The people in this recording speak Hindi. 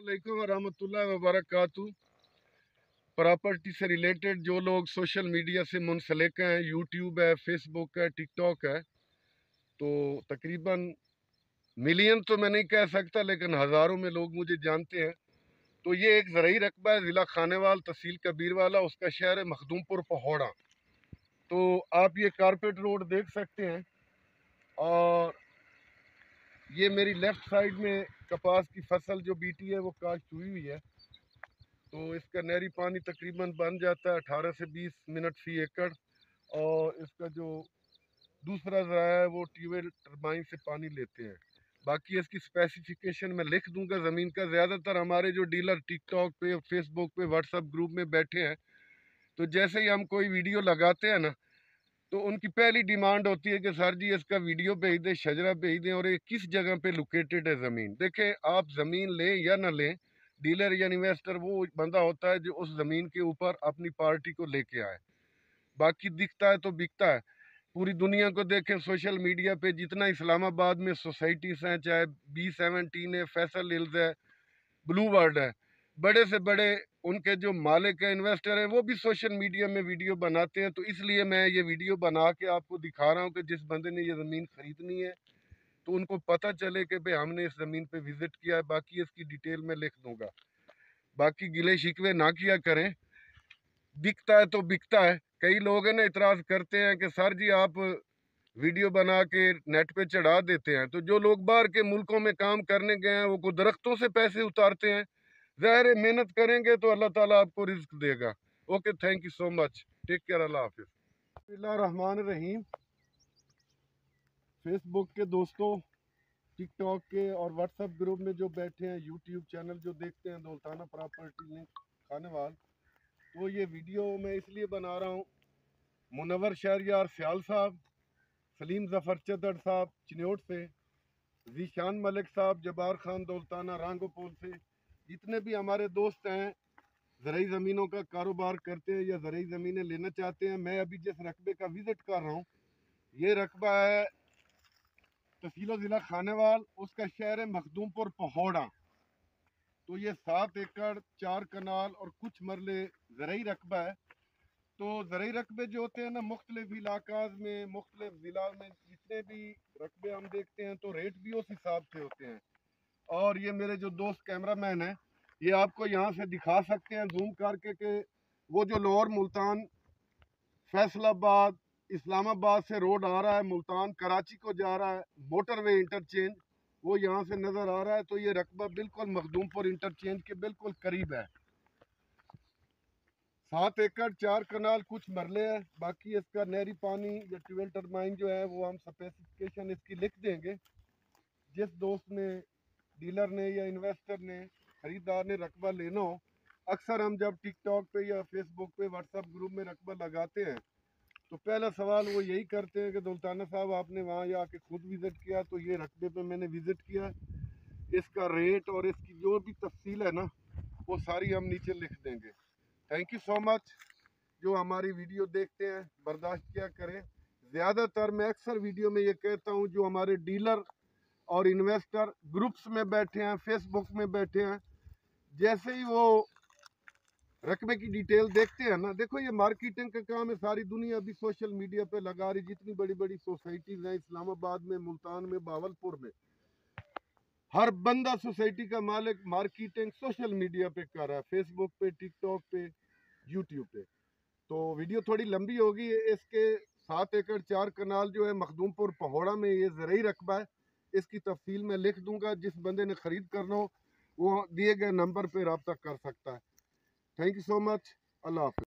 वालेकुम वरहमतुल्लाहि वबरकातुहू। प्रॉपर्टी से रिलेटेड जो लोग सोशल मीडिया से मुंसलिक हैं, यूट्यूब है, फेसबुक है, टिकटॉक है, तो तकरीबन मिलियन तो मैं नहीं कह सकता, लेकिन हज़ारों में लोग मुझे जानते हैं। तो ये एक ज़रई रकबा है, ज़िला खानेवाल, तहसील कबीरवाला, उसका शहर है मखदूमपुर पहौड़ा। तो आप ये कारपेट रोड देख सकते हैं, और ये मेरी लेफ़्ट साइड में कपास की फसल जो बीटी है वो काश्त हुई हुई है। तो इसका नहरी पानी तकरीबन बन जाता है 18 से 20 मिनट फी एकड़। और इसका जो दूसरा ज़राया है वो ट्यूबवेल टरबाइन से पानी लेते हैं। बाकी इसकी स्पेसिफिकेशन मैं लिख दूंगा ज़मीन का। ज़्यादातर हमारे जो डीलर टिकटॉक पे, फेसबुक पे, व्हाट्सअप ग्रुप में बैठे हैं, तो जैसे ही हम कोई वीडियो लगाते हैं ना, तो उनकी पहली डिमांड होती है कि सर जी इसका वीडियो भेज दें, शजरा भेज दें, और ये किस जगह पे लोकेटेड है ज़मीन। देखें, आप ज़मीन लें या ना लें, डीलर या इन्वेस्टर वो बंदा होता है जो उस ज़मीन के ऊपर अपनी पार्टी को लेके आए। बाकी दिखता है तो बिकता है। पूरी दुनिया को देखें, सोशल मीडिया पे जितना इस्लामाबाद में सोसाइटीज़ हैं, चाहे B17 है, फैसल हिल्स है, ब्लू वर्ल्ड है, बड़े से बड़े उनके जो मालिक हैं, इन्वेस्टर हैं, वो भी सोशल मीडिया में वीडियो बनाते हैं। तो इसलिए मैं ये वीडियो बना के आपको दिखा रहा हूँ कि जिस बंदे ने ये ज़मीन ख़रीदनी है तो उनको पता चले कि भाई हमने इस ज़मीन पे विज़िट किया है। बाकी इसकी डिटेल में लिख दूंगा। बाकी गिले शिकवे ना किया करें, बिकता है तो बिकता है। कई लोग हैं ना, इतराज़ करते हैं कि सर जी आप वीडियो बना के नेट पे चढ़ा देते हैं। तो जो लोग बाहर के मुल्कों में काम करने गए हैं, वो को दरख्तों से पैसे उतारते हैं। ज़ाहिर है मेहनत करेंगे तो अल्लाह ताला आपको रिज़्क देगा। Okay, thank you so much, take care, अल्लाह हाफिज़। बिस्मिल्लाहिर्रहमानिर्रहीम। फेसबुक के दोस्तों, टिकटॉक के और व्हाट्सएप ग्रुप में जो बैठे हैं, यूट्यूब चैनल जो देखते हैं दौलताना प्रॉपर्टी लिंक खानेवाल, तो ये वीडियो मैं इसलिए बना रहा हूँ। मुनव्वर शहरयार सियाल साहब, सलीम ज़फ़र चदर साहब चिन्योट से, जीशान मलिक साहब, जबार खान दौलताना रांगोपोल से, जितने भी हमारे दोस्त हैं ज़रूरी ज़मीनों का कारोबार करते हैं या ज़रूरी ज़मीनें लेना चाहते हैं। मैं अभी जिस रकबे का विज़िट कर रहा हूँ, ये रकबा है तहसील ज़िला खानेवाल, उसका शहर है मखदूमपुर पहौड़ा। तो ये 7 एकड़ 4 कनाल और कुछ मरले ज़रूरी रकबा है। तो ज़रूरी रकबे जो होते हैं ना, मुख्तलिफ इलाकाज में, मुख्तलिफ ज़िला में जितने भी रकबे हम देखते हैं, तो रेट भी उस हिसाब से होते हैं। और ये मेरे जो दोस्त कैमरामैन हैं, ये आपको यहाँ से दिखा सकते हैं जूम करके कि वो जो लाहौर मुल्तान फैसलाबाद इस्लामाबाद से रोड आ रहा है, मुल्तान कराची को जा रहा है, मोटरवे इंटरचेंज, वो यहाँ से नज़र आ रहा है। तो ये रकबा बिल्कुल मखदूमपुर इंटरचेंज के बिल्कुल करीब है। 7 एकड़ 4 कनाल कुछ मरले है। बाकी इसका नहरी पानी या ट्यूबवेल टरबाइन जो है वो हम स्पेसिफिकेशन इसकी लिख देंगे। जिस दोस्त ने, डीलर ने या इन्वेस्टर ने, खरीदार ने रकबा लेना हो, अक्सर हम जब टिकटॉक पे या फेसबुक पे, व्हाट्सएप ग्रुप में रकबा लगाते हैं, तो पहला सवाल वो यही करते हैं कि दौलताना साहब आपने वहाँ आके खुद विज़िट किया? तो ये रकबे पे मैंने विज़िट किया। इसका रेट और इसकी जो भी तफसील है ना, वो सारी हम नीचे लिख देंगे। Thank you so much. जो हमारी वीडियो देखते हैं बर्दाश्त किया करें। ज़्यादातर मैं अक्सर वीडियो में ये कहता हूँ, जो हमारे डीलर और इन्वेस्टर ग्रुप्स में बैठे हैं, फेसबुक में बैठे हैं, जैसे ही वो रकबे की डिटेल देखते हैं ना, देखो ये मार्केटिंग का काम है। सारी दुनिया अभी सोशल मीडिया पे लगा रही। जितनी बड़ी बड़ी सोसाइटीज़ हैं इस्लामाबाद में, मुल्तान में, बावलपुर में, हर बंदा सोसाइटी का मालिक मार्केटिंग सोशल मीडिया पे कर रहा है, फेसबुक पे, टिकटॉक पे, यूट्यूब पे। तो वीडियो थोड़ी लंबी होगी। इसके 7 एकड़ 4 कनाल जो है मखदूमपुर पहौड़ा में ये ज़रूरी रकबा है। इसकी तफसील मैं लिख दूंगा। जिस बंदे ने ख़रीद करना हो वो दिए गए नंबर पर रब्ता कर सकता है। थैंक यू सो मच, अल्लाह हाफ़िज़।